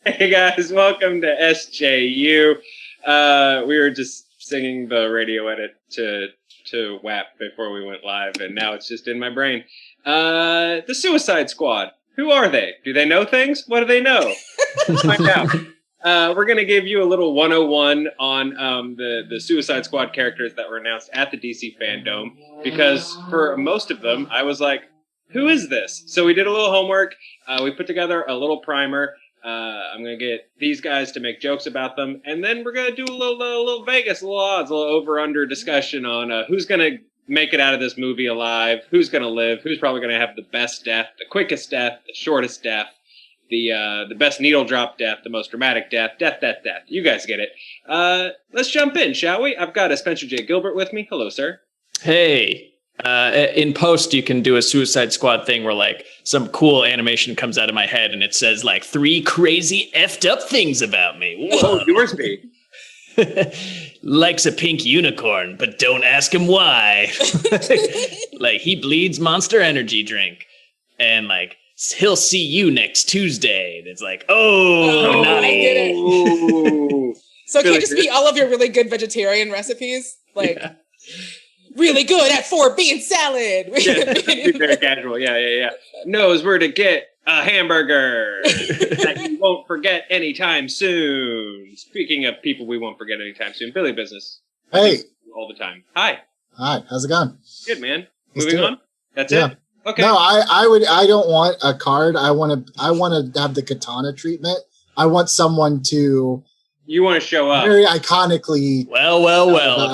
Hey guys, welcome to SJU. We were just singing the radio edit to WAP before we went live, and now it's just in my brain. The Suicide Squad. Who are they? Do they know things? What do they know? Let's find out. We're going to give you a little 101 on the Suicide Squad characters that were announced at the DC Fandom, because for most of them, I was like, who is this? So we did a little homework. We put together a little primer. I'm going to get these guys to make jokes about them, and then we're going to do a little Vegas, a little odds, a little over-under discussion on who's going to make it out of this movie alive, who's going to live, who's probably going to have the best death, the quickest death, the shortest death, the best needle drop death, the most dramatic death. You guys get it. Let's jump in, shall we? I've got a Spencer J. Gilbert with me. Hello, sir. Hey. In post, you can do a Suicide Squad thing where, like, some cool animation comes out of my head and it says, like, 3 crazy effed up things about me. Whoa, yours be. Likes a pink unicorn, but don't ask him why. Like, he bleeds Monster Energy drink. And, like, he'll see you next Tuesday. And it's like, naughty. I get it. So it can't just be all of your really good vegetarian recipes? Like... Yeah. Really good at 4 bean salad. Yeah, very casual. Yeah. Knows where to get a hamburger that you won't forget anytime soon. Speaking of people we won't forget anytime soon, Billy Business. Hey. All the time. Hi. How's it going? Good, man. Moving on. That's it. Okay. No, I don't want a card. I want to have the katana treatment. I want someone to. You want to show up. Very iconically. Well,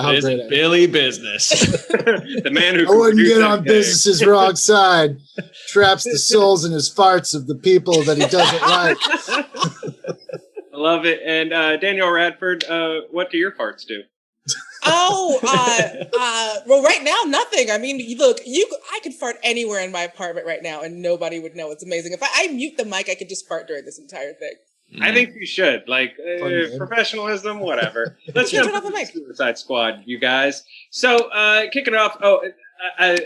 it isn't Billy Business. The man who... I wouldn't get on business's wrong side. Traps the souls in his farts of the people that he doesn't like. I love it. And Danielle Radford, what do your farts do? Well, right now, nothing. I mean, look, I could fart anywhere in my apartment right now and nobody would know. It's amazing. If I mute the mic, I could just fart during this entire thing. I think you should. Like, professionalism, whatever. Let's jump into the Suicide Squad, you guys. So, kicking it off,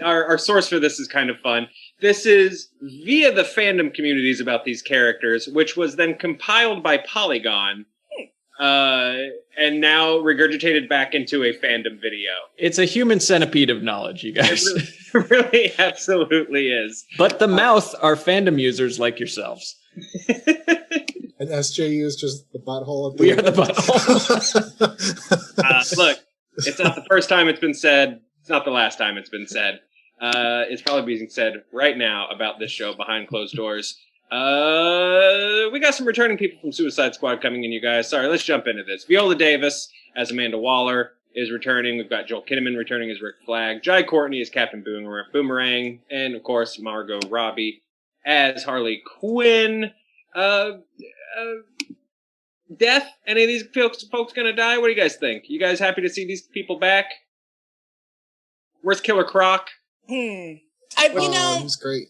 our source for this is kind of fun. This is via the fandom communities about these characters, which was then compiled by Polygon, and now regurgitated back into a fandom video. It's a human centipede of knowledge, you guys. It really absolutely is. But the mouth are fandom users like yourselves. And SJU is just the butthole. We are the butthole. Look, it's not the first time it's been said. It's not the last time it's been said. It's probably being said right now about this show behind closed doors. We got some returning people from Suicide Squad coming in, you guys. Sorry, let's jump into this. Viola Davis as Amanda Waller is returning. We've got Joel Kinnaman returning as Rick Flag. Jai Courtney as Captain Boomerang. And, of course, Margot Robbie as Harley Quinn. Death? Any of these folks gonna die? What do you guys think? You guys happy to see these people back? Where's Killer Croc? He was great.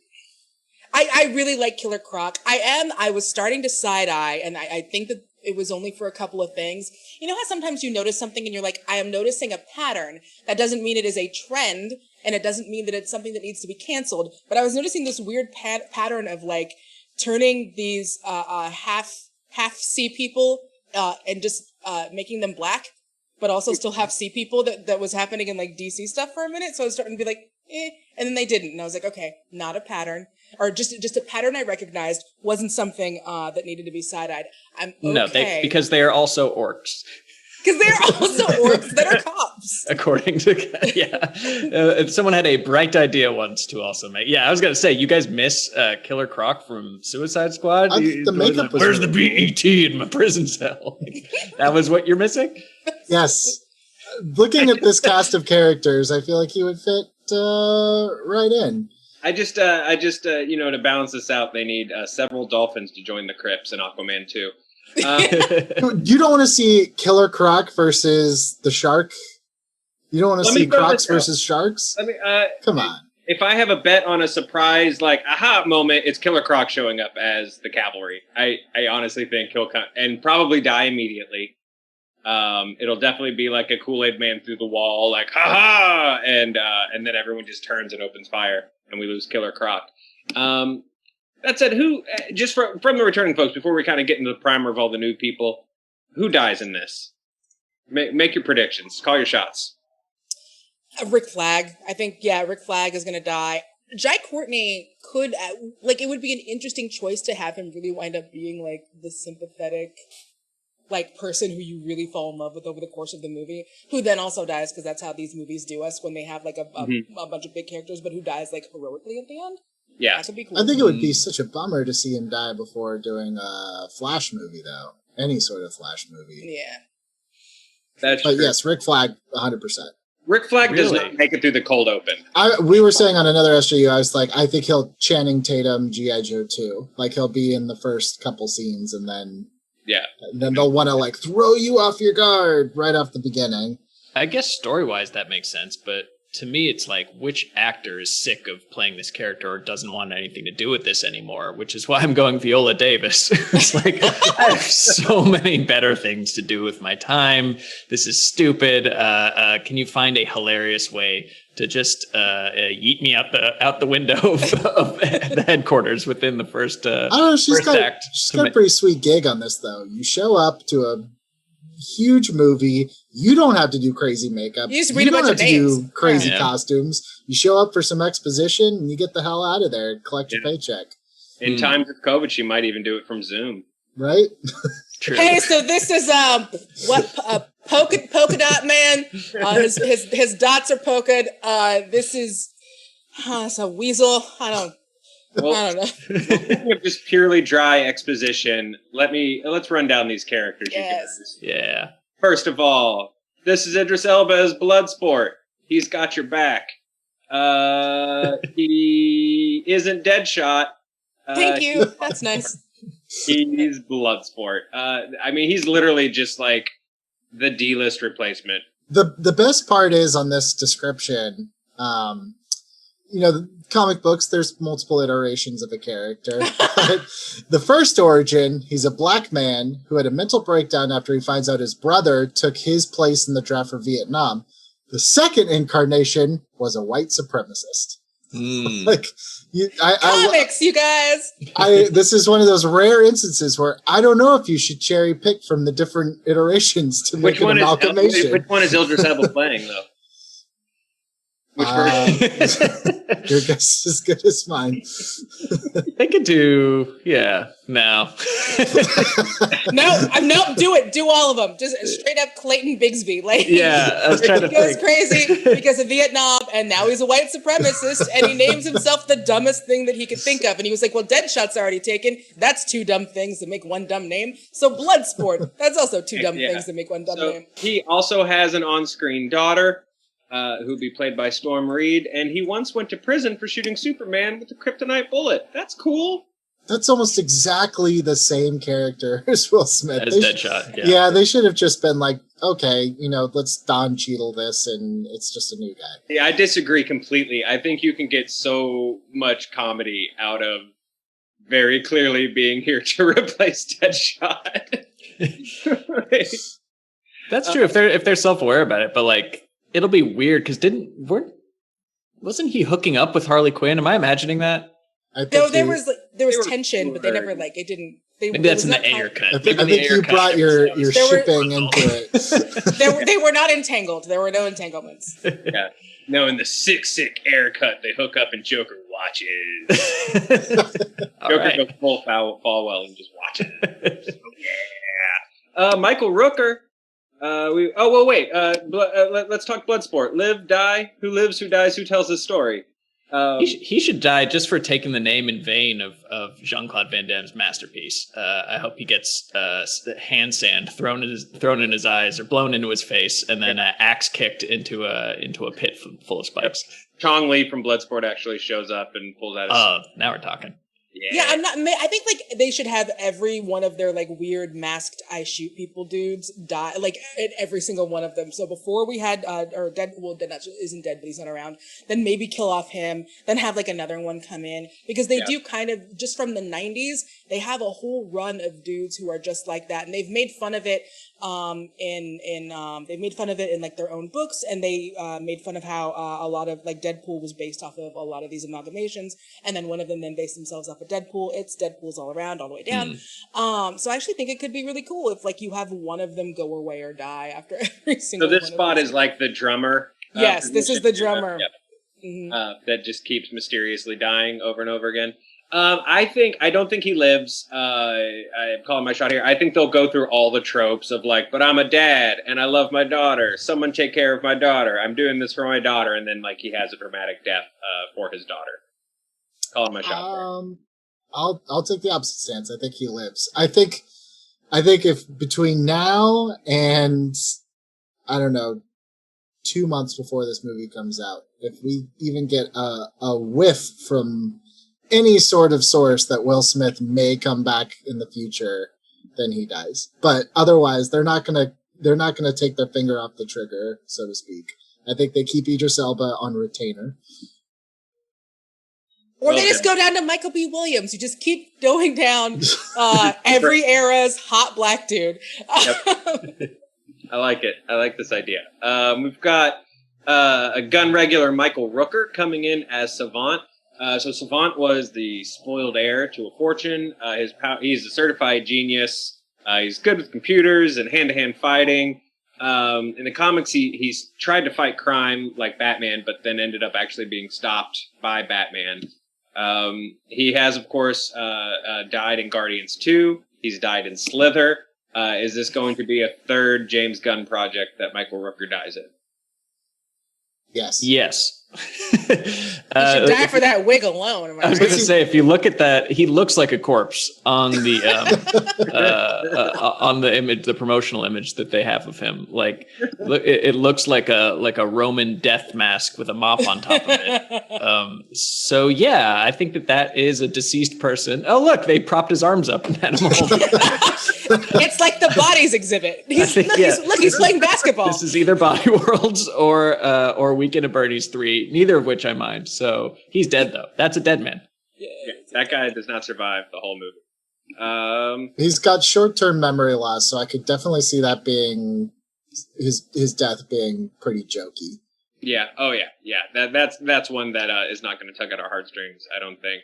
I really like Killer Croc. I was starting to side eye, and I think that it was only for a couple of things. You know how sometimes you notice something and you're like, I am noticing a pattern. That doesn't mean it is a trend, and it doesn't mean that it's something that needs to be canceled. But I was noticing this weird pattern of, like, turning these half C people and just making them black, but also still half C people that was happening in, like, DC stuff for a minute. So I was starting to be like, and then they didn't. And I was like, okay, not a pattern, or just a pattern I recognized, wasn't something that needed to be side-eyed. I'm okay. No, because they are also orcs. Because they're also orcs that are cops. According to, yeah. Someone had a bright idea once to also make. Yeah, I was going to say, you guys miss Killer Croc from Suicide Squad? The makeup was where's the BET in my prison cell? That was what you're missing? Yes. Looking at this cast of characters, I feel like he would fit right in. I just, to balance this out, they need several dolphins to join the Crips in Aquaman 2. You don't want to see Killer Croc versus the shark? You don't want to see Crocs versus sharks? Come on. If I have a bet on a surprise, like, aha moment, it's Killer Croc showing up as the cavalry. I honestly think he'll come and probably die immediately. It'll definitely be like a Kool-Aid man through the wall, like, ha-ha! And then everyone just turns and opens fire, and we lose Killer Croc. That said, who just from the returning folks before we kind of get into the primer of all the new people, who dies in this? Make your predictions. Call your shots. Rick Flag. I think, Rick Flag is going to die. Jai Courtney could, it would be an interesting choice to have him really wind up being, like, the sympathetic, like, person who you really fall in love with over the course of the movie, who then also dies, because that's how these movies do us when they have, like, a bunch of big characters, but who dies, like, heroically at the end. Yeah. That could be cool. I think it would be such a bummer to see him die before doing a Flash movie, though. Any sort of Flash movie. Yeah. That's But true. yes, Rick Flag, 100%. Rick Flag does Really? not make it through the cold open. We were saying on another SJU, I was like, I think he'll Channing Tatum G.I. Joe 2. Like, he'll be in the first couple scenes, and then they'll want to, like, throw you off your guard right off the beginning. I guess story-wise that makes sense, but to me it's like, which actor is sick of playing this character or doesn't want anything to do with this anymore, which is why I'm going Viola Davis. It's like, I have so many better things to do with my time. This is stupid. Can you find a hilarious way to just yeet me out the window of the headquarters within the first I don't know, she's got a pretty sweet gig on this, though. You show up to a huge movie. You don't have to do crazy makeup. You just read a bunch don't of have to names. do crazy costumes. You show up for some exposition and you get the hell out of there and collect your paycheck. In times of COVID, she might even do it from Zoom. Right? True. Hey, so this is Polka-Dot Man. His dots are polka. This is it's a Weasel. I don't know. Speaking of just purely dry exposition, let's run down these characters. Yes. You guys. Yeah. First of all, this is Idris Elba as Bloodsport. He's got your back. He isn't Deadshot. Thank you. That's nice. He's Bloodsport. I mean, he's literally just like the D-list replacement. The best part is on this description, the comic books, there's multiple iterations of a character. But the first origin, he's a black man who had a mental breakdown after he finds out his brother took his place in the draft for Vietnam. The second incarnation was a white supremacist. Comics, you guys. This is one of those rare instances where I don't know if you should cherry pick from the different iterations to make an amalgamation. Which one is Idris Elba playing, though? Which version? Your guess is as good as mine. They could do, no. No, do it. Do all of them. Just straight up Clayton Bigsby. Like, I was trying to he goes think. crazy because of Vietnam, and now he's a white supremacist, and he names himself the dumbest thing that he could think of. And he was like, well, Deadshot's already taken. That's two dumb things that make one dumb name. So Bloodsport, that's also two dumb things that make one dumb name. He also has an on-screen daughter, who'd be played by Storm Reed, and he once went to prison for shooting Superman with a kryptonite bullet. That's cool. That's almost exactly the same character as Will Smith. As Deadshot, yeah, they should have just been like, okay, let's Don Cheadle this, and it's just a new guy. Yeah, I disagree completely. I think you can get so much comedy out of very clearly being here to replace Deadshot. That's true if they're self-aware about it, but like, it'll be weird because wasn't he hooking up with Harley Quinn? Am I imagining that? No, there was tension, but they never it didn't. Maybe that's in the air cut. I think you brought your shipping into it. They were not entangled. There were no entanglements. Yeah. No, in the sick air cut, they hook up and Joker watches. Joker goes full Falwell and just watches. Michael Rooker. Let's talk Bloodsport. Live, die. Who lives? Who dies? Who tells his story? He should die just for taking the name in vain of Jean-Claude Van Damme's masterpiece. I hope he gets hand sand thrown in his eyes or blown into his face, and then axe kicked into a pit full of spikes. Chong Li from Bloodsport actually shows up and pulls out. Now we're talking. Yeah, I think like they should have every one of their like weird masked I shoot people dudes die, like every single one of them. So before we had Dead isn't dead, but he's not around. Then maybe kill off him. Then have like another one come in because they do kind of just from the 90s. They have a whole run of dudes who are just like that, and they've made fun of it. They made fun of it in like their own books, and they made fun of how a lot of like Deadpool was based off of a lot of these amalgamations, and then one of them then based themselves off a Deadpool, it's Deadpool's all around, all the way down. So I actually think it could be really cool if like you have one of them go away or die after every single. So this spot is like the drummer. Yes, this is the drummer. Yep. That just keeps mysteriously dying over and over again. I don't think he lives. I'm calling my shot here. I think they'll go through all the tropes of like, but I'm a dad and I love my daughter. Someone take care of my daughter. I'm doing this for my daughter. And then like he has a dramatic death, for his daughter. Calling my shot. I'll take the opposite stance. I think he lives. I think if between now and, I don't know, 2 months before this movie comes out, if we even get a whiff from any sort of source that Will Smith may come back in the future, then he dies. But otherwise, they're not gonna take their finger off the trigger, so to speak. I think they keep Idris Elba on retainer. Or they just go down to Michael B. Williams. You just keep going down every era's hot black dude. Yep. I like it. I like this idea. We've got a gun regular Michael Rooker coming in as Savant. So Savant was the spoiled heir to a fortune. He's a certified genius. He's good with computers and hand-to-hand fighting. In the comics, he's tried to fight crime like Batman, but then ended up actually being stopped by Batman. He has, of course, died in Guardians 2. He's died in Slither. Is this going to be a third James Gunn project that Michael Rooker dies in? Yes. Yes. You should die for that wig alone. I was going to say, if you look at that, he looks like a corpse on the on the image, the promotional image that they have of him. Like, it looks like a Roman death mask with a mop on top of it. So yeah, I think that is a deceased person. Oh look, they propped his arms up in that mold. It's like the bodies exhibit. He's playing basketball. This is either Body Worlds or Weekend at Bernie's 3, neither of which I mind. So he's dead though. That's a dead man. Yeah, that guy does not survive the whole movie. He's got short-term memory loss, so I could definitely see that being his death being pretty jokey. Yeah. Oh yeah. That's one that is not going to tug at our heartstrings, I don't think.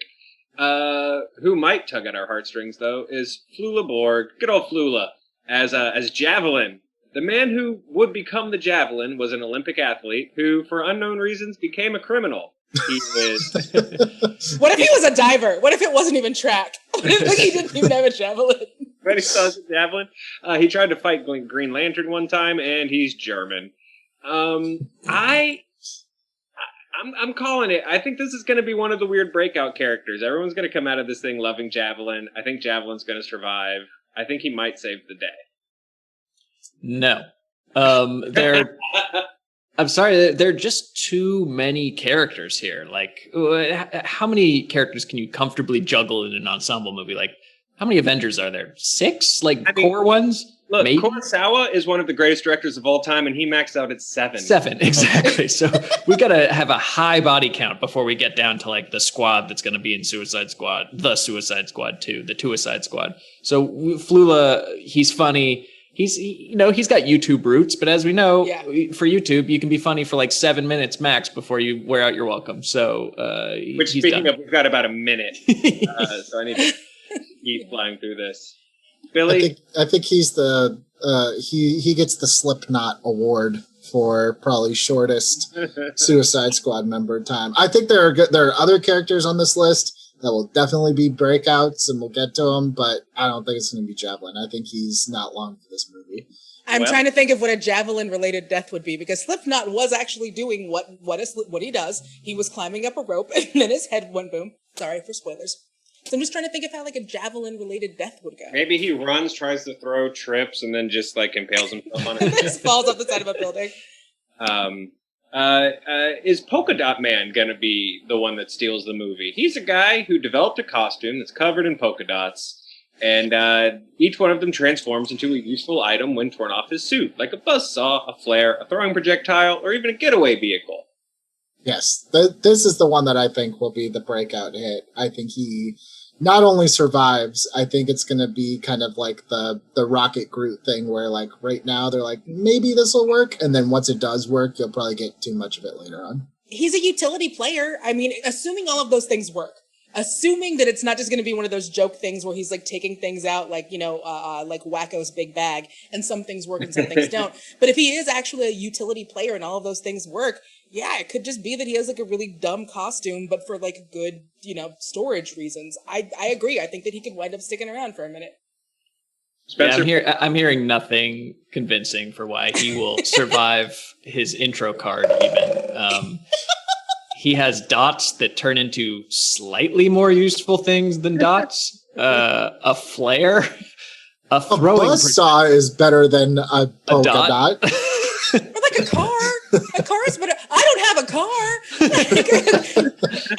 Who might tug at our heartstrings though is Flula Borg, good old Flula, as Javelin. The man who would become the Javelin was an Olympic athlete who, for unknown reasons, became a criminal. He is. What if he was a diver? What if it wasn't even track? What if he didn't even have a javelin? When he saw the Javelin, he tried to fight Green Lantern one time, and he's German. I'm calling it. I think this is going to be one of the weird breakout characters. Everyone's going to come out of this thing loving Javelin. I think Javelin's going to survive. I think he might save the day. No. I'm sorry, there are just too many characters here. Like, how many characters can you comfortably juggle in an ensemble movie? Like, how many Avengers are there? 6? Core ones? Look, maybe? Kurosawa is one of the greatest directors of all time, and he maxed out at 7. 7, exactly. So we got to have a high body count before we get down to like the squad that's going to be in Suicide Squad, the Suicide Squad 2, the Suicide Squad. So Flula, he's funny. He's got YouTube roots, but as we know, for YouTube, you can be funny for like 7 minutes max before you wear out your welcome. So, which he's speaking done. of, we've got about a minute, so I need to keep flying through this. Billy, I think he's the he gets the Slipknot award for probably shortest Suicide Squad member time. I think there are other characters on this list that will definitely be breakouts, and we'll get to them, but I don't think it's going to be Javelin. I think he's not long for this movie. I'm trying to think of what a Javelin-related death would be, because Slipknot was actually doing what he does. He was climbing up a rope, and then his head went boom. Sorry for spoilers. So I'm just trying to think of how like a Javelin-related death would go. Maybe he runs, tries to throw, trips, and then just like impales himself on it. Just falls off the side of a building. Is Polka-Dot Man going to be the one that steals the movie? He's a guy who developed a costume that's covered in polka dots, and each one of them transforms into a useful item when torn off his suit, like a buzzsaw, a flare, a throwing projectile, or even a getaway vehicle. Yes, this is the one that I think will be the breakout hit. I think he not only survives, I think it's going to be kind of like the Rocket Groot thing where like right now they're like, maybe this will work. And then once it does work, you'll probably get too much of it later on. He's a utility player. I mean, assuming all of those things work, assuming that it's not just going to be one of those joke things where he's like taking things out like, like Wacko's big bag, and some things work and some things don't. But if he is actually a utility player and all of those things work, yeah, it could just be that he has like a really dumb costume, but for like good, storage reasons. I agree. I think that he could wind up sticking around for a minute. Spencer? Yeah, I'm hearing nothing convincing for why he will survive his intro card even. He has dots that turn into slightly more useful things than dots. A flare, a throwing buzzsaw is better than a polka dot. Or like a car. A car is better. I don't have a car.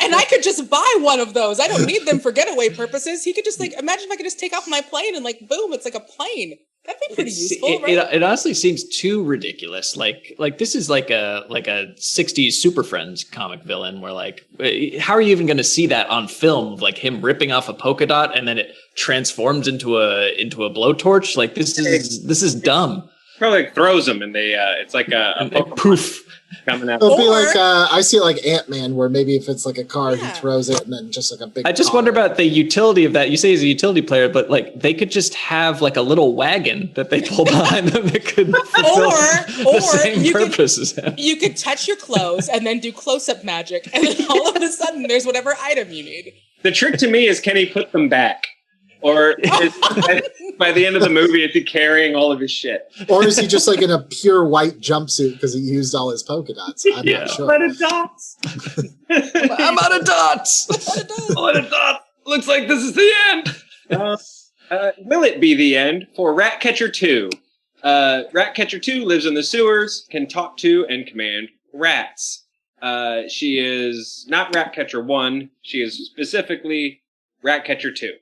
And I could just buy one of those. I don't need them for getaway purposes. He could just imagine if I could just take off my plane and boom, it's like a plane. That'd be pretty useful, right? It honestly seems too ridiculous. Like this is like a 60s Super Friends comic villain where how are you even going to see that on film? Like him ripping off a polka dot and then it transforms into a blowtorch. Like this is dumb. Probably throws them and it's like a poof coming out. It'll be like I see it like Ant-Man, where maybe if it's like a car, he throws it and then just like a big. I just wonder about the utility of that. You say he's a utility player, but they could just have like a little wagon that they pull behind them that could fulfill the same purpose as him. You could touch your clothes and then do close-up magic, and then all of a sudden there's whatever item you need. The trick to me is, can he put them back? Or by the end of the movie, is he carrying all of his shit? Or is he just like in a pure white jumpsuit because he used all his polka dots? I'm not sure. I'm out of dots. I'm out of dots. I'm out of dots. Looks like this is the end. Will it be the end for Ratcatcher 2? Ratcatcher 2 lives in the sewers, can talk to and command rats. She is not Ratcatcher 1. She is specifically Ratcatcher 2.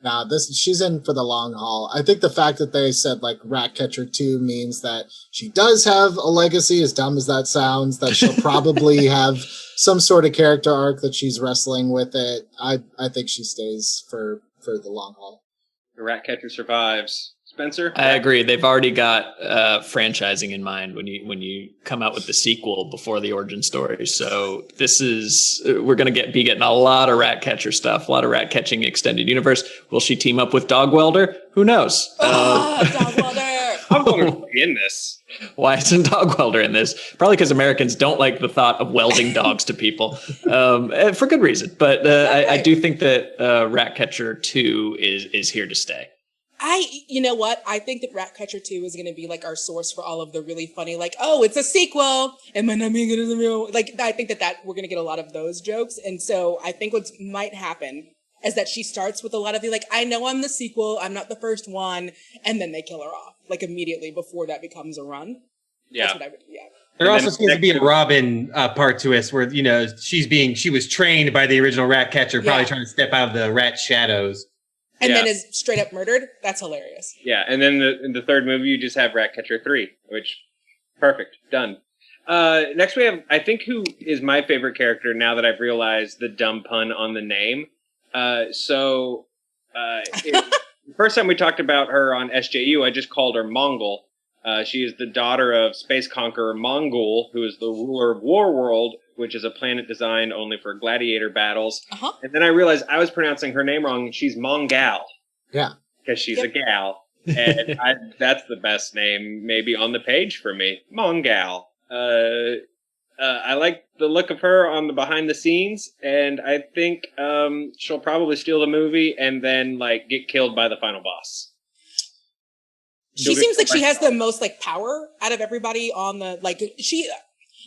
Nah, she's in for the long haul. I think the fact that they said Ratcatcher 2 means that she does have a legacy, as dumb as that sounds, that she'll probably have some sort of character arc that she's wrestling with it. I think she stays for the long haul. The Ratcatcher survives. Spencer? I agree. They've already got franchising in mind when you come out with the sequel before the origin story. So we're going to be getting a lot of Ratcatcher stuff, a lot of rat catching extended universe. Will she team up with Dog Welder? Who knows? Dog Welder! I'm going to be in this. Why isn't Dog Welder in this? Probably because Americans don't like the thought of welding dogs to people, for good reason. But I do think that Ratcatcher 2 is here to stay. You know what? I think that Ratcatcher 2 is going to be our source for all of the really funny, it's a sequel. Am I not being good as a real? I think that we're going to get a lot of those jokes. And so I think what might happen is that she starts with a lot of the, I know I'm the sequel. I'm not the first one. And then they kill her off, immediately before that becomes a run. Yeah. That's what I would, yeah. There also seems to be a Robin part to us where, she was trained by the original Ratcatcher, probably trying to step out of the rat shadows. And then is straight up murdered. That's hilarious. Yeah, and then in the third movie, you just have Ratcatcher 3, which, perfect, done. Next we have, I think, who is my favorite character now that I've realized the dumb pun on the name. The first time we talked about her on SJU, I just called her Mongal. She is the daughter of space conqueror Mongal, who is the ruler of Warworld, which is a planet designed only for gladiator battles. Uh-huh. And then I realized I was pronouncing her name wrong. She's Mongal. Yeah. Because she's a gal. And that's the best name maybe on the page for me. Mongal. I like the look of her on the behind the scenes, and I think she'll probably steal the movie and then get killed by the final boss. She seems like she has the most power out of everybody on the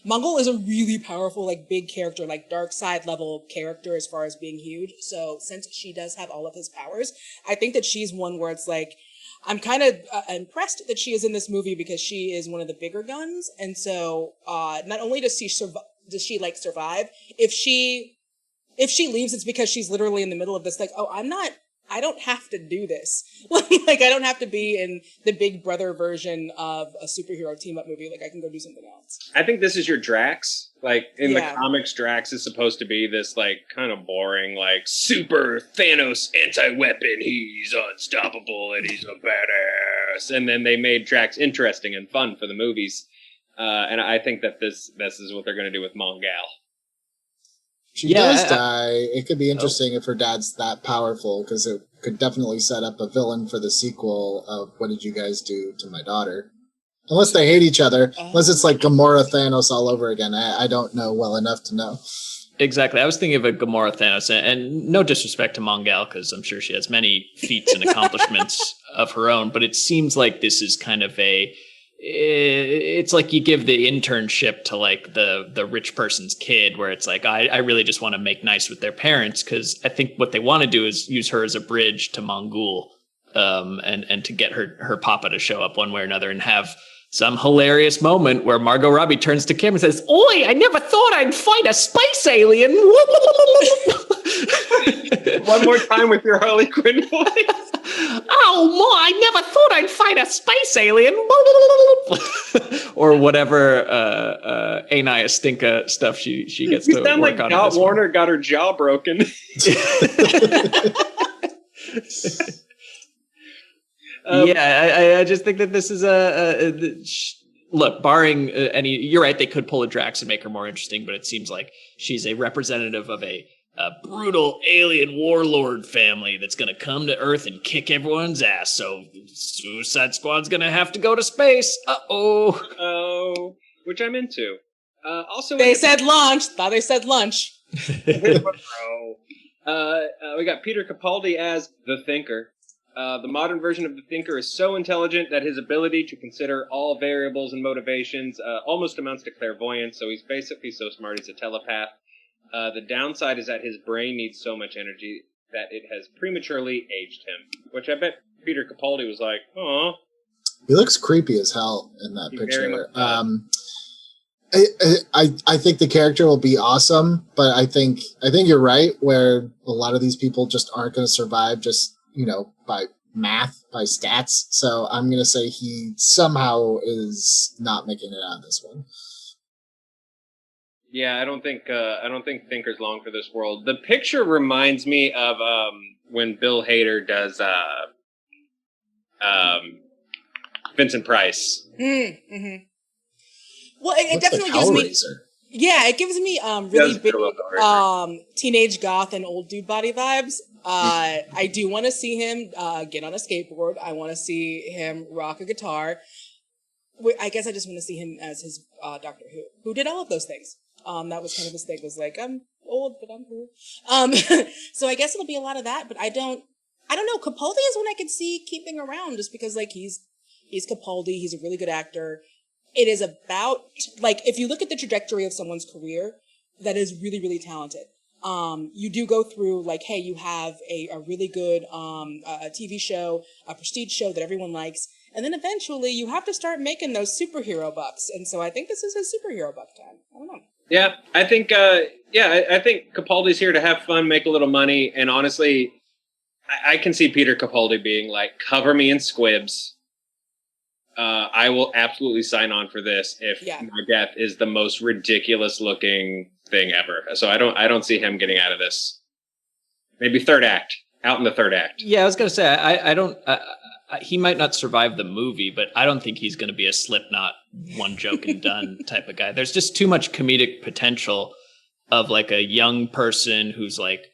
Mongal is a really powerful big character, dark side level character as far as being huge. So since she does have all of his powers, I think that she's one where it's I'm kind of impressed that she is in this movie because she is one of the bigger guns. And so not only does she survive, if she leaves, it's because she's literally in the middle of this I don't have to do this. I don't have to be in the Big Brother version of a superhero team-up movie. I can go do something else. I think this is your Drax. In the comics, Drax is supposed to be this, kind of boring, super Thanos anti-weapon. He's unstoppable and he's a badass. And then they made Drax interesting and fun for the movies. And I think that this is what they're going to do with Mongal. she does die, it could be interesting if her dad's that powerful, because it could definitely set up a villain for the sequel of What Did You Guys Do to My Daughter? Unless they hate each other. Unless it's like Gamora Thanos all over again. I don't know well enough to know. Exactly. I was thinking of a Gamora Thanos, and no disrespect to Mongal, because I'm sure she has many feats and accomplishments of her own, but it seems like this is kind of it's like you give the internship to like the rich person's kid, where it's like, I really just want to make nice with their parents, because I think what they want to do is use her as a bridge to Mongul, and to get her papa to show up one way or another and have some hilarious moment where Margot Robbie turns to Kim and says, "Oi, I never thought I'd fight a space alien." One more time with your Harley Quinn voice. Oh, Ma, I never thought I'd fight a space alien. Or whatever Anaya Stinka stuff she gets to sound work like on. Dot Warner got her jaw broken. I just think that this is look, barring any, you're right, they could pull a Drax and make her more interesting, but it seems like she's a representative of a brutal alien warlord family that's going to come to Earth and kick everyone's ass. So Suicide Squad's going to have to go to space. Oh, which I'm into. Also, they said launch. Thought they said lunch. We got Peter Capaldi as the Thinker. The modern version of the Thinker is so intelligent that his ability to consider all variables and motivations almost amounts to clairvoyance, so he's basically so smart he's a telepath. The downside is that his brain needs so much energy that it has prematurely aged him, which I bet Peter Capaldi was like, "Aw." He looks creepy as hell in that picture. I think the character will be awesome, but I think you're right, where a lot of these people just aren't going to survive just, by math, by stats. So I'm going to say he somehow is not making it out of this one. Yeah, I don't think Thinker's long for this world. The picture reminds me of when Bill Hader does Vincent Price. Mm-hmm. Well, it definitely gives me. Yeah, it gives me really big teenage goth and old dude body vibes. I do want to see him get on a skateboard. I want to see him rock a guitar. I guess I just want to see him as his Doctor who did all of those things. That was kind of his thing. Was like, I'm old, but I'm cool. So I guess it'll be a lot of that. But I don't know. Capaldi is one I could see keeping around, just because like he's Capaldi. He's a really good actor. It is about, like, if you look at the trajectory of someone's career that is really, really talented, you do go through, like, hey, you have a really good a TV show, a prestige show that everyone likes, and then eventually you have to start making those superhero bucks. And so I think this is his superhero buck time. I don't know. Yeah, I think I think Capaldi's here to have fun, make a little money, and honestly, I can see Peter Capaldi being like, cover me in squibs. I will absolutely sign on for this if my death is the most ridiculous looking thing ever. So I don't see him getting out of this. Maybe third act, out in the third act. Yeah, I was gonna say I don't. He might not survive the movie, but I don't think he's going to be a Slipknot one joke and done type of guy. There's just too much comedic potential of like a young person who's like.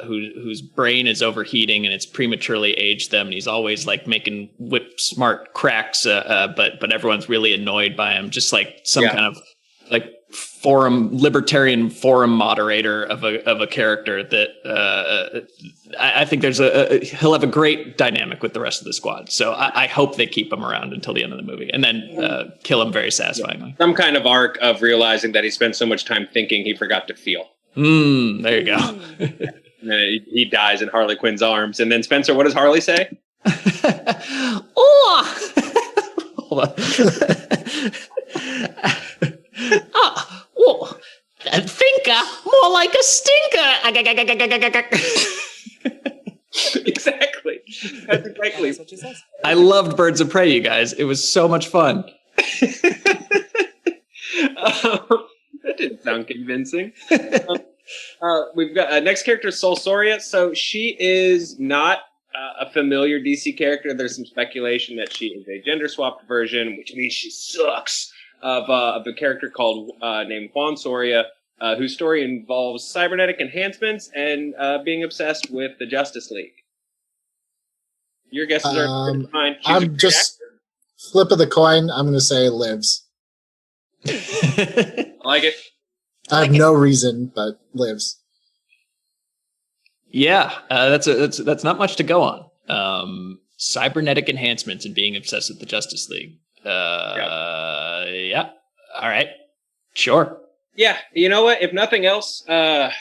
Whose brain is overheating and it's prematurely aged them, and he's always like making whip smart cracks, but everyone's really annoyed by him. Just like some kind of like libertarian forum moderator of a character that I think he'll have a great dynamic with the rest of the squad. So I hope they keep him around until the end of the movie and then kill him very satisfyingly. Some kind of arc of realizing that he spent so much time thinking he forgot to feel. There you go. And then he dies in Harley Quinn's arms. And then Spencer, what does Harley say? Hold on. A thinker, more like a stinker. Exactly. That's exactly. That's what she says. I loved Birds of Prey, you guys. It was so much fun. That didn't sound convincing. We've got next character is Soria. So she is not a familiar DC character. There's some speculation that she is a gender swapped version, which means she sucks. Of a character named Juan Soria. whose story involves cybernetic enhancements and being obsessed with the Justice League. Your guesses are fine. I'm just flip of the coin. I'm going to say lives. I like it. I have no reason, but lives. Yeah, that's not much to go on. Cybernetic enhancements and being obsessed with the Justice League. Yeah. All right. Sure. Yeah. You know what? If nothing else, I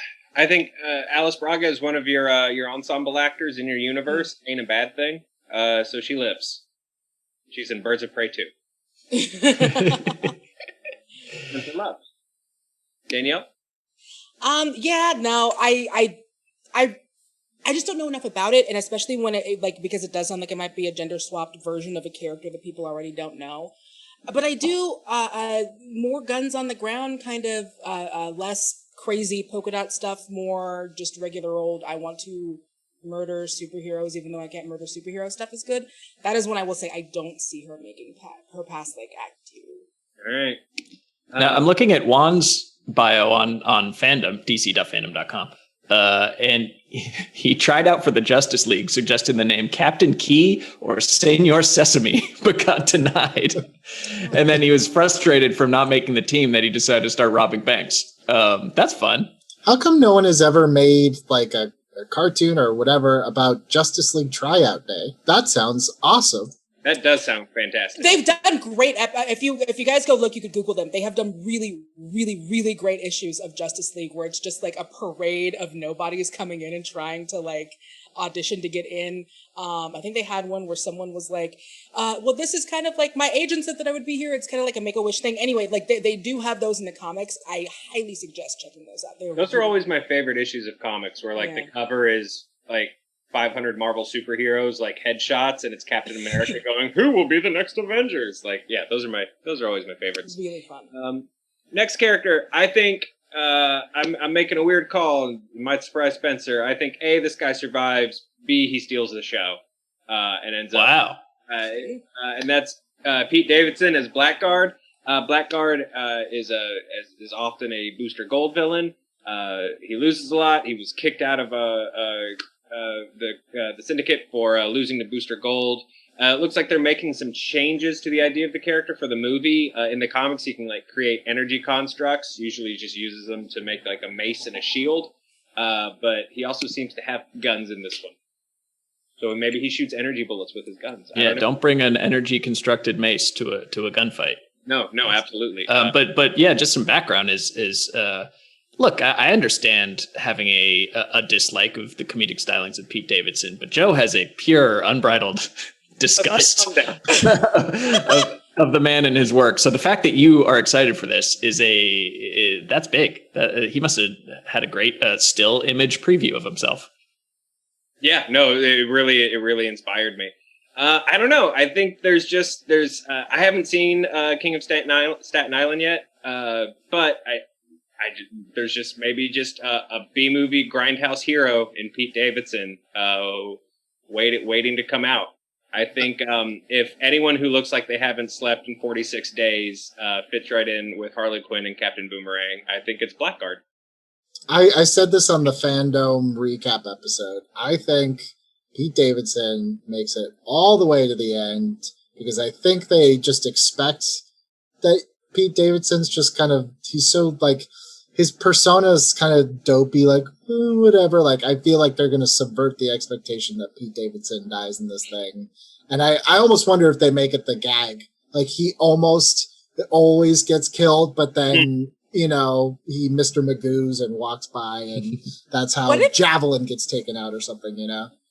think Alice Braga is one of your ensemble actors in your universe. Ain't a bad thing. So she lives. She's in Birds of Prey 2. And love. Danielle? Yeah, no, I just don't know enough about it, and especially when it because it does sound like it might be a gender swapped version of a character that people already don't know. But I do more guns on the ground, kind of less crazy polka dot stuff, more just regular old I want to murder superheroes, even though I can't murder superhero stuff is good. That is when I will say I don't see her making her past Act 2. All right. Now I'm looking at Juan's bio on Fandom, dc.fandom.com. And he tried out for the Justice League, suggesting the name Captain Key or Senor Sesame, but got denied. And then he was frustrated from not making the team that he decided to start robbing banks. That's fun. How come no one has ever made like a cartoon or whatever about Justice League Tryout Day? That sounds awesome. That does sound fantastic. They've done great. If you guys go look, you could Google them. They have done really, really, really great issues of Justice League where it's just like a parade of nobodies coming in and trying to like audition to get in. I think they had one where someone was like, well, this is kind of like my agent said that I would be here. It's kind of like a Make-A-Wish thing. Anyway, like they do have those in the comics. I highly suggest checking those out. Those are always my favorite issues of comics where like the cover is like 500 Marvel superheroes, like headshots, and it's Captain America going, "Who will be the next Avengers?" Like, yeah, those are always my favorites. It's really fun. Next character, I think I'm making a weird call, and it might surprise Spencer. I think A, this guy survives. B, he steals the show, and ends up. And that's Pete Davidson as Blackguard. Blackguard is often a Booster Gold villain. He loses a lot. He was kicked out of the syndicate for losing to Booster Gold. It looks like they're making some changes to the idea of the character for the movie. In the comics, he can like create energy constructs. Usually, he just uses them to make like a mace and a shield. But he also seems to have guns in this one. So maybe he shoots energy bullets with his guns. Don't bring an energy constructed mace to a gunfight. No, absolutely. But yeah, just some background is. Look, I understand having a dislike of the comedic stylings of Pete Davidson, but Joe has a pure, unbridled disgust of the man and his work. So the fact that you are excited for this that's big. He must have had a great still image preview of himself. Yeah, no, it really inspired me. I don't know. I think I haven't seen King of Staten Island yet, but there's just maybe a B-movie grindhouse hero in Pete Davidson waiting to come out. I think if anyone who looks like they haven't slept in 46 days fits right in with Harley Quinn and Captain Boomerang, I think it's Blackguard. I said this on the Fandom recap episode. I think Pete Davidson makes it all the way to the end because I think they just expect that Pete Davidson's just kind of, he's so like, his persona is kind of dopey, like, whatever. Like, I feel like they're going to subvert the expectation that Pete Davidson dies in this thing. And I almost wonder if they make it the gag. Like, he almost always gets killed, but then, he Mr. Magoo's and walks by, and that's how Javelin gets taken out or something,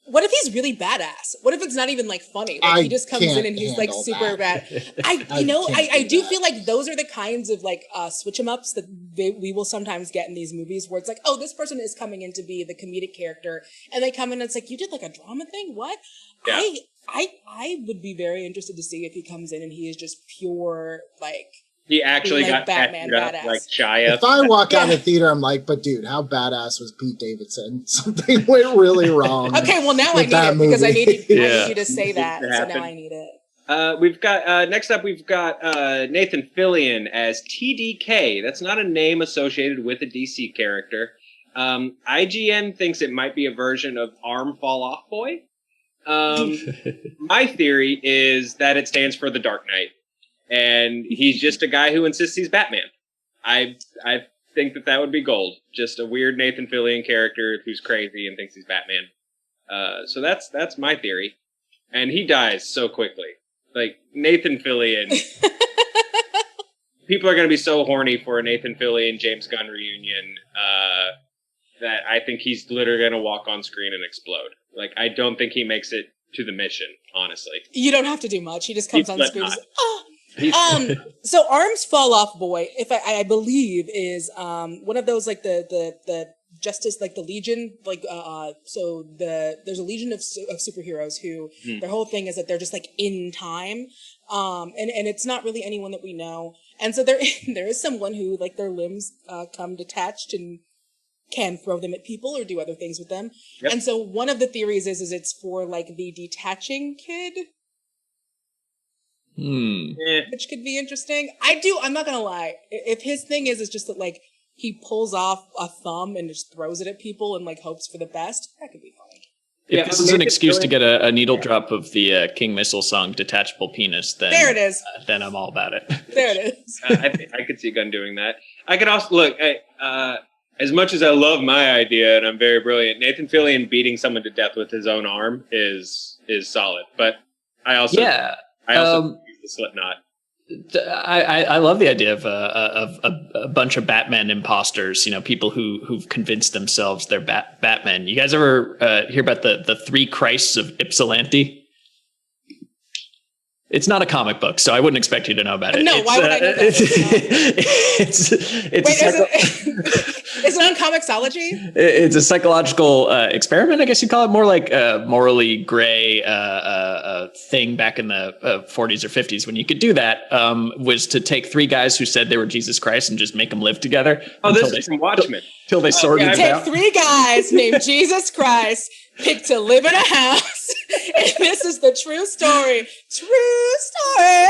What if he's really badass? What if it's not even like funny? Like he just comes in and he's like super bad. I do feel like those are the kinds of like switch 'em ups that we will sometimes get in these movies where it's like, oh, this person is coming in to be the comedic character, and they come in and it's like, you did like a drama thing? What? Yeah. I would be very interested to see if he comes in and he is just pure like. He actually got Batman badass. Like Shia. If I walk out of the theater, I'm like, but dude, how badass was Pete Davidson? Something went really wrong. Okay, well now I need it because I need you to say that. So now I need it. We've got next up. We've got Nathan Fillion as TDK. That's not a name associated with a DC character. IGN thinks it might be a version of Arm Fall Off Boy. My theory is that it stands for the Dark Knight, and he's just a guy who insists he's Batman. I think that would be gold. Just a weird Nathan Fillion character who's crazy and thinks he's Batman. So that's my theory. And he dies so quickly. Like, Nathan Fillion. People are going to be so horny for a Nathan Fillion, James Gunn reunion that I think he's literally going to walk on screen and explode. Like, I don't think he makes it to the mission, honestly. You don't have to do much. He just comes on screen. So Arms Fall Off Boy, if I believe, is one of those, like the Justice, like the Legion, like so there's a legion of superheroes who their whole thing is that they're just like in time, and it's not really anyone that we know, and so there is someone who, like, their limbs come detached and can throw them at people or do other things with them. Yep. And so one of the theories is it's for, like, the detaching kid. Which could be interesting. I'm not gonna lie. If his thing is just that, like, he pulls off a thumb and just throws it at people and, like, hopes for the best, that could be funny. If this is an excuse to get a needle drop of the King Missile song "Detachable Penis," then there it is. Then I'm all about it. There it is. I could see Gunn doing that. I could also look. As much as I love my idea and I'm very brilliant, Nathan Fillion beating someone to death with his own arm is solid. But I also use the Slipknot. I love the idea of a bunch of Batman imposters. You know, people who've convinced themselves they're Batman. You guys ever hear about the three Christs of Ypsilanti? It's not a comic book, so I wouldn't expect you to know about it. No, why would I know that? Is it on Comixology? It's a psychological experiment, I guess you'd call it. More like a morally gray thing back in the 40s or 50s when you could do that, was to take three guys who said they were Jesus Christ and just make them live together. Oh, this is from Watchmen. Till they sorted it out. Take three guys named Jesus Christ, picked to live in a house, and this is the true story. True story.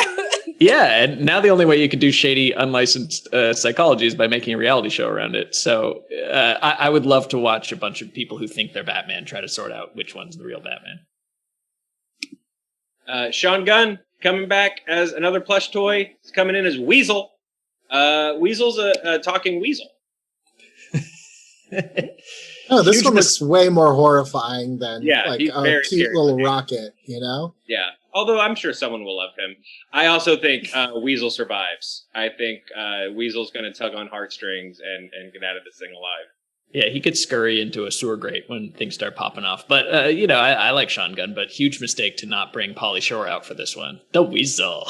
Yeah, and now the only way you could do shady, unlicensed psychology is by making a reality show around it. So I would love to watch a bunch of people who think they're Batman try to sort out which one's the real Batman. Sean Gunn coming back as another plush toy. He's coming in as Weasel. Weasel's a talking weasel. Oh, this one looks way more horrifying than like a cute little rocket, you know? Yeah. Although I'm sure someone will love him. I also think Weasel survives. I think Weasel's going to tug on heartstrings and get out of this thing alive. Yeah, he could scurry into a sewer grate when things start popping off. But, I like Sean Gunn, but huge mistake to not bring Pauly Shore out for this one. The Weasel.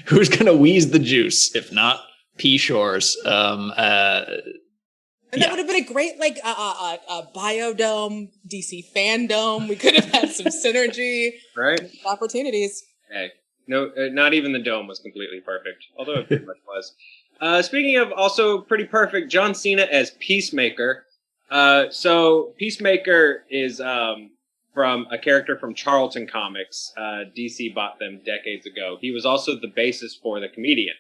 Who's going to wheeze the juice, if not P. Shores? And that would have been a great, like, biodome, DC fandom. We could have had some synergy. Right. Opportunities. Hey, no, not even the dome was completely perfect, although it pretty much was. Speaking of also pretty perfect, John Cena as Peacemaker. So Peacemaker is from a character from Charlton Comics. DC bought them decades ago. He was also the basis for the comedian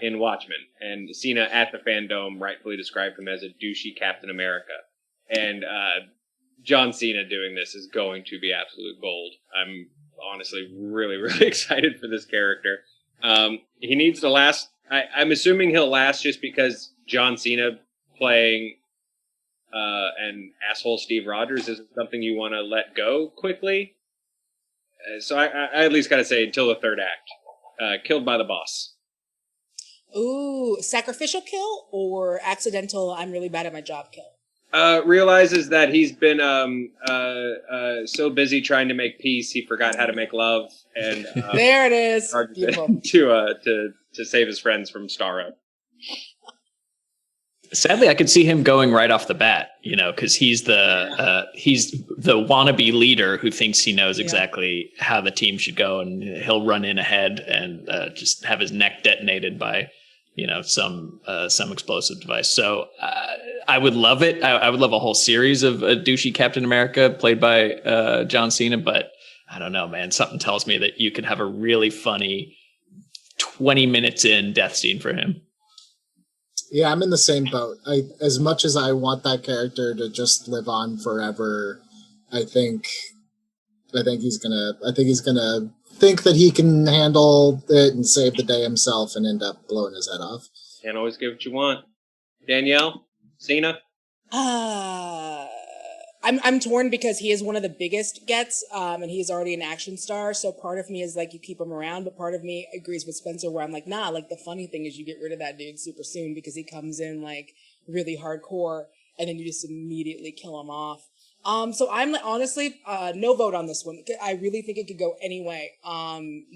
in Watchmen. And Cena at the Fandom rightfully described him as a douchey Captain America. And John Cena doing this is going to be absolute gold. I'm honestly really, really excited for this character. He needs to last. I'm assuming he'll last just because John Cena playing an asshole Steve Rogers isn't something you want to let go quickly. So I at least got to say until the third act. Killed by the boss. Ooh, sacrificial kill or accidental, I'm really bad at my job kill? Realizes that he's been so busy trying to make peace, he forgot how to make love. And there it is. Beautiful. To save his friends from Starro. Sadly, I could see him going right off the bat, because he's the wannabe leader who thinks he knows exactly how the team should go, and he'll run in ahead and just have his neck detonated by some explosive device. So I would love it. I would love a whole series of a douchey Captain America played by John Cena, but I don't know, man. Something tells me that you could have a really funny 20 minutes in death scene for him. Yeah, I'm in the same boat. As much as I want that character to just live on forever, I think he's gonna think that he can handle it and save the day himself and end up blowing his head off. Can't always get what you want. Danielle? Cena? I'm torn because he is one of the biggest gets, and he is already an action star. So part of me is like, you keep him around, but part of me agrees with Spencer where I'm like, nah, like the funny thing is you get rid of that dude super soon because he comes in like really hardcore and then you just immediately kill him off. So I'm like, honestly, no vote on this one. I really think it could go any way.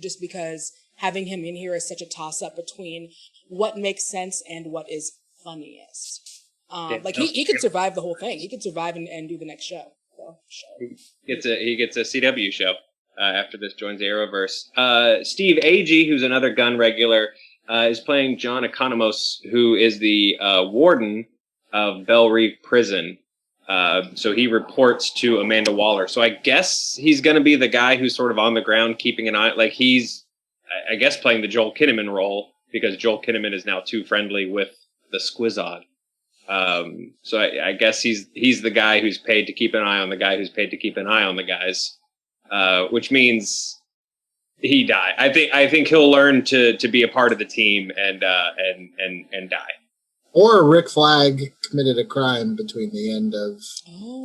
Just because having him in here is such a toss up between what makes sense and what is funniest. Like he could survive the whole thing. He could survive and do the next show. So, He gets a CW show after this joins the Arrowverse. Steve Agee, who's another gun regular, is playing John Economos, who is the warden of Belle Reve Prison. So he reports to Amanda Waller. So I guess he's going to be the guy who's sort of on the ground, keeping an eye. Like he's, I guess, playing the Joel Kinnaman role because Joel Kinnaman is now too friendly with the Squizod. So I guess he's the guy who's paid to keep an eye on the guy who's paid to keep an eye on the guys, which means he die. I think he'll learn to be a part of the team and die. Or Rick Flag committed a crime between the end of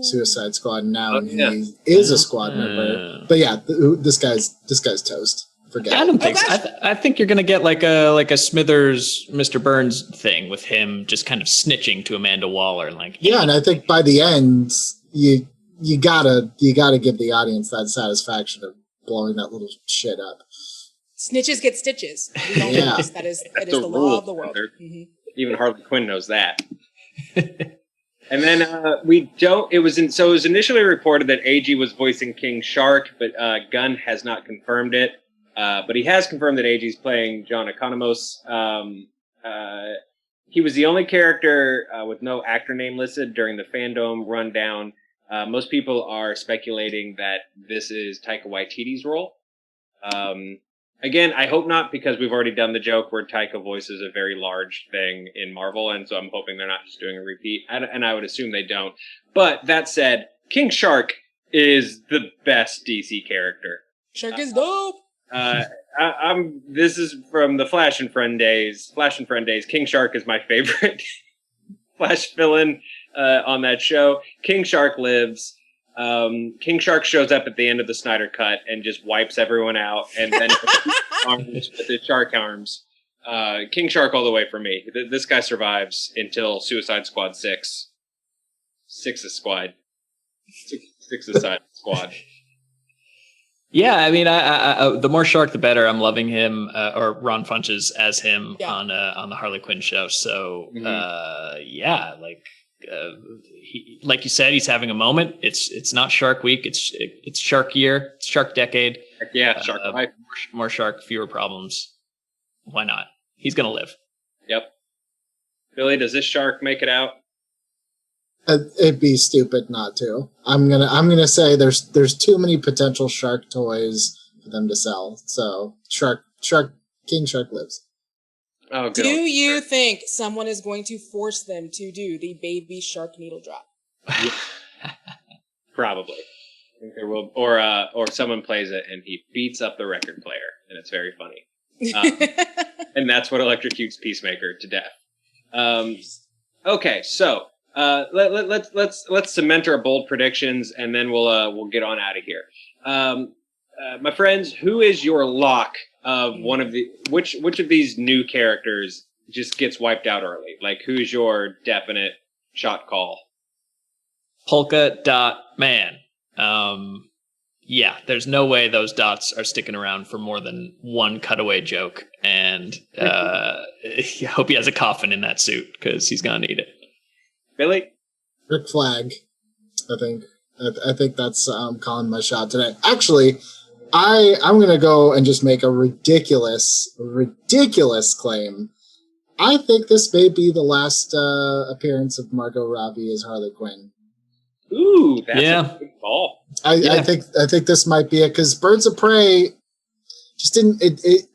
Suicide Squad and now, and he is a squad member. But yeah, this guy's toast. Forget. I don't think so. I think you're gonna get like a Smithers, Mr. Burns thing with him just kind of snitching to Amanda Waller, like yeah. And I think by the end, you gotta give the audience that satisfaction of blowing that little shit up. Snitches get stitches. We don't Yeah. lose. That is the law of the world. Mm-hmm. Even Harley Quinn knows that. And then it was initially reported that AG was voicing King Shark, but Gunn has not confirmed it. But he has confirmed that AG is playing John Economos. He was the only character with no actor name listed during the Fandom rundown. Most people are speculating that this is Taika Waititi's role. Again, I hope not, because we've already done the joke where Taika voices a very large thing in Marvel, and so I'm hoping they're not just doing a repeat, and I would assume they don't. But that said, King Shark is the best DC character. Shark is dope! This is from the Flash and Friend days. King Shark is my favorite Flash villain on that show. King Shark lives. King Shark shows up at the end of the Snyder Cut and just wipes everyone out, and then with the shark arms. King Shark all the way for me. This guy survives until Suicide Squad 6. Six's squad. Six's squad. Yeah, I mean, I the more Shark, the better. I'm loving him, or Ron Funches as him on the Harley Quinn show. So, yeah, like you said, he's having a moment. It's not Shark Week. It's Shark Year. It's Shark Decade. Yeah, Shark Life. More Shark, fewer problems. Why not? He's gonna live. Yep. Billy, does this shark make it out? It'd be stupid not to. I'm gonna say there's too many potential shark toys for them to sell. So King Shark lives. Oh, do you think someone is going to force them to do the baby shark needle drop? Probably. I think there will, or someone plays it and he beats up the record player, and it's very funny. And that's what electrocutes Peacemaker to death. Okay, so let's cement our bold predictions, and then we'll get on out of here. My friends, who is your lock of one of the which of these new characters just gets wiped out early? Like, who's your definite shot call? Polka-Dot Man. Yeah, there's no way those dots are sticking around for more than one cutaway joke, and I hope he has a coffin in that suit because he's gonna need it. Billy? Rick Flag, I think. I think that's calling my shot today. Actually, I'm going to go and just make a ridiculous claim. I think this may be the last appearance of Margot Robbie as Harley Quinn. Ooh, that's a big call. I think this might be it, because Birds of Prey just didn't.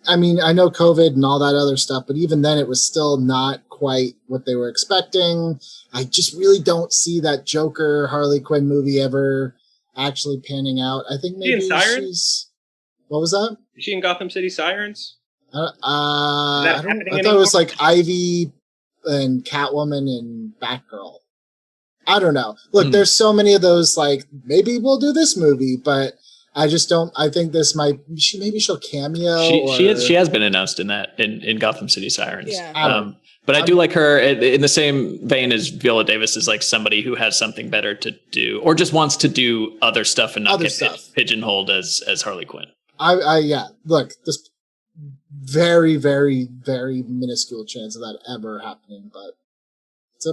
I mean, I know COVID and all that other stuff, but even then, it was still not quite what they were expecting. I just really don't see that Joker Harley Quinn movie ever actually panning out. I think maybe she's. What was that? Is she in Gotham City Sirens? I thought it was like Ivy and Catwoman and Batgirl. I don't know. Look, there's so many of those, like, maybe we'll do this movie, but I just don't. I think this might. Maybe she'll cameo. She has been announced in that in Gotham City Sirens. Yeah. But I do like her in the same vein as Viola Davis is like somebody who has something better to do, or just wants to do other stuff and not get pigeonholed as Harley Quinn. Yeah. Look, this very, very, very minuscule chance of that ever happening, but.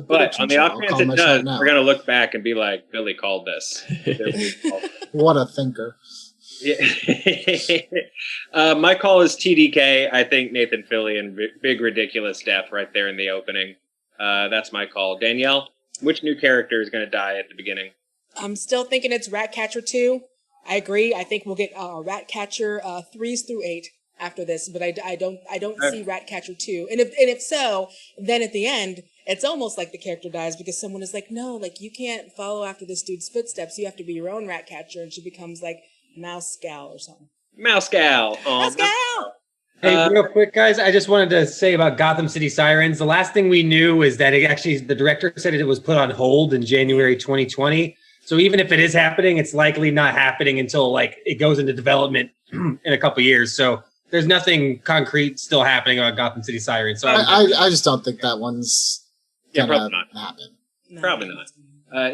But on the off chance it does, we're going to look back and be like, Billy called this. What a thinker. Yeah. My call is TDK. I think Nathan Fillion, big ridiculous death right there in the opening. That's my call. Danielle, which new character is going to die at the beginning? I'm still thinking it's Ratcatcher 2. I agree. I think we'll get Ratcatcher 3s through 8 after this, but I don't see Ratcatcher 2. And if so, then at the end, it's almost like the character dies because someone is like, no, like you can't follow after this dude's footsteps. You have to be your own Ratcatcher, and she becomes like Mouse-Gal or something. Mouse-Gal. Mouse-Gal. Hey, real quick, guys, I just wanted to say about Gotham City Sirens. The last thing we knew is that the director said it was put on hold in January 2020. So even if it is happening, it's likely not happening until like it goes into development in a couple of years. So there's nothing concrete still happening on Gotham City Sirens. So I just don't think that one's probably not happen. No. Probably not.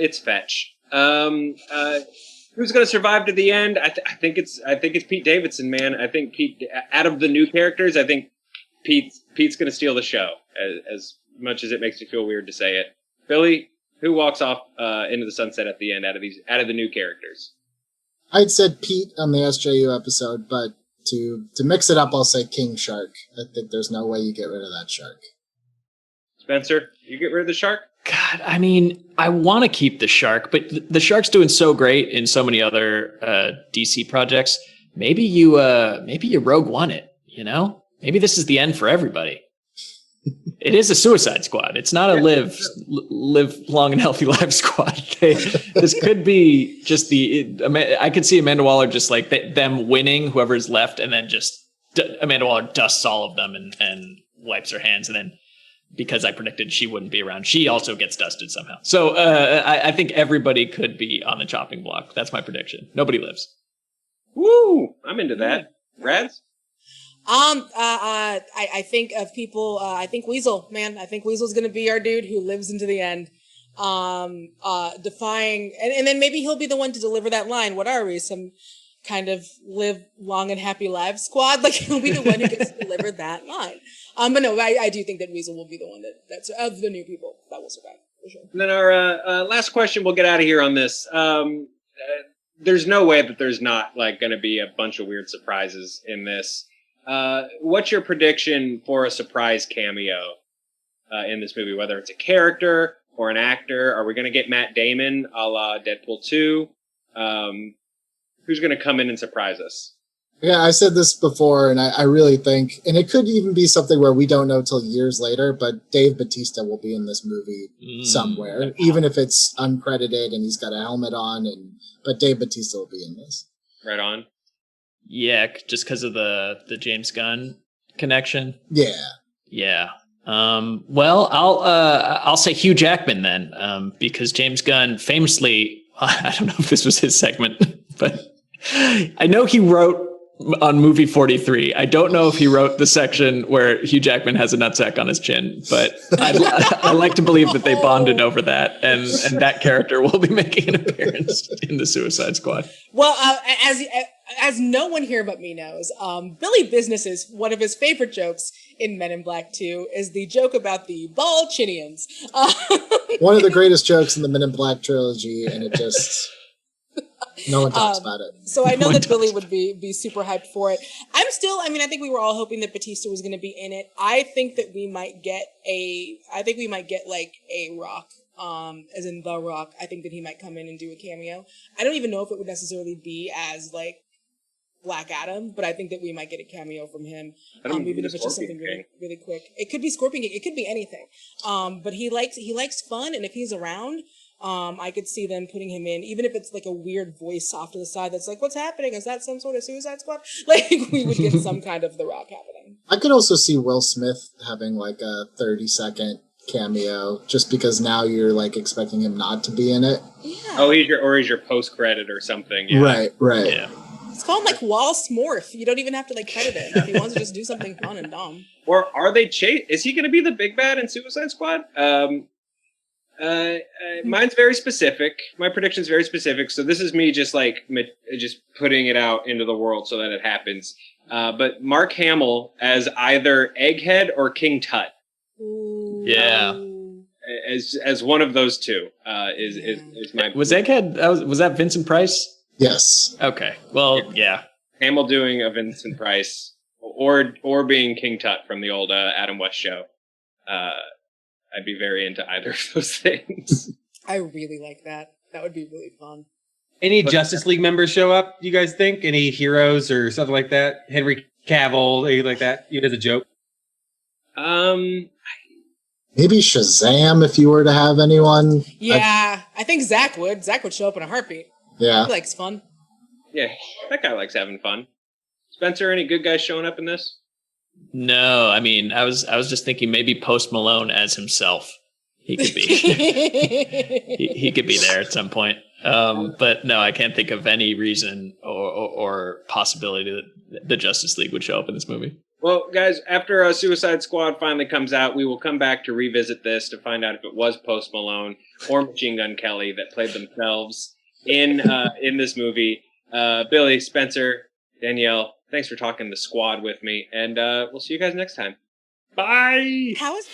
It's fetch. Who's going to survive to the end? I think it's Pete Davidson, man. I think Pete, out of the new characters, I think Pete's going to steal the show. As much as it makes me feel weird to say it, Billy, who walks off into the sunset at the end out of the new characters? I'd said Pete on the SJU episode, but to mix it up, I'll say King Shark. I think there's no way you get rid of that shark. Spencer, you get rid of the shark? God, I mean, I want to keep the shark, but the shark's doing so great in so many other DC projects. Maybe you Rogue One it, you know? Maybe this is the end for everybody. It is a Suicide Squad. It's not a live long and healthy life squad. This could be just I could see Amanda Waller just like them winning, whoever's left, and then just Amanda Waller dusts all of them and wipes her hands, and then because I predicted she wouldn't be around, she also gets dusted somehow. So I think everybody could be on the chopping block. That's my prediction. Nobody lives. Woo! I'm into that. Rads? I think of people, I think Weasel, man. I think Weasel's going to be our dude who lives into the end. Defying, and then maybe he'll be the one to deliver that line. What are we? Some kind of live long and happy lives squad? Like, he'll be the one who gets to deliver that line. But no, I do think that Weasel will be the one that's of the new people that will survive, for sure. And then our last question, we'll get out of here on this. There's no way that there's not like going to be a bunch of weird surprises in this. What's your prediction for a surprise cameo in this movie? Whether it's a character or an actor, are we going to get Matt Damon a la Deadpool 2? Who's going to come in and surprise us? Yeah, I said this before, and I really think, and it could even be something where we don't know till years later, but Dave Bautista will be in this movie somewhere, even if it's uncredited and he's got a helmet on, but Dave Bautista will be in this. Right on. Yeah, just because of the James Gunn connection. Yeah. Well, I'll say Hugh Jackman then, because James Gunn famously, I don't know if this was his segment, but I know he wrote on movie 43. I don't know if he wrote the section where Hugh Jackman has a nutsack on his chin, but I like to believe that they bonded over that, and that character will be making an appearance in the Suicide Squad. Well, as no one here but me knows, Billy Business's one of his favorite jokes in Men in Black 2 is the joke about the Balchinians. One of the greatest jokes in the Men in Black trilogy, and it just... No one talks about it. So I know one that Billy talks would be super hyped for it. I think we were all hoping that Batista was going to be in it. I think that we might get like a Rock, as in The Rock. I think that he might come in and do a cameo. I don't even know if it would necessarily be as like Black Adam, but I think that we might get a cameo from him, even if it's just something really, really quick. It could be Scorpion King. It could be anything. But he likes fun, and if he's around, I could see them putting him in, even if it's like a weird voice off to the side that's like, "What's happening? Is that some sort of Suicide Squad?" Like we would get some kind of The Rock happening. I could also see Will Smith having like a 30-second cameo, just because now you're like expecting him not to be in it. Yeah. Oh, he's your post credit or something. Yeah. Right. Yeah. It's called like Wall Smorth. You don't even have to like credit it. If he wants to just do something fun and dumb. Or are they Is he going to be the big bad in Suicide Squad? Mine's very specific. My prediction's very specific. So this is me just putting it out into the world so that it happens. But Mark Hamill as either Egghead or King Tut. Ooh. Yeah. As one of those two is my. Was Egghead? Was that Vincent Price? Yes. Okay. Well, yeah. Hamill doing a Vincent Price or being King Tut from the old Adam West show. I'd be very into either of those things. I really like that. That would be really fun. Any Justice League members show up, you guys think? Any heroes or something like that? Henry Cavill, anything like that? Even as a joke? Maybe Shazam if you were to have anyone. Yeah, I think Zach would. Zach would show up in a heartbeat. Yeah. He likes fun. Yeah, that guy likes having fun. Spencer, any good guys showing up in this? No, I mean, I was just thinking maybe Post Malone as himself. He could be. he could be there at some point. But no, I can't think of any reason or possibility that the Justice League would show up in this movie. Well, guys, after Suicide Squad finally comes out, we will come back to revisit this to find out if it was Post Malone or Machine Gun Kelly that played themselves in this movie. Billy, Spencer, Danielle, thanks for talking the squad with me, and we'll see you guys next time. Bye! How is...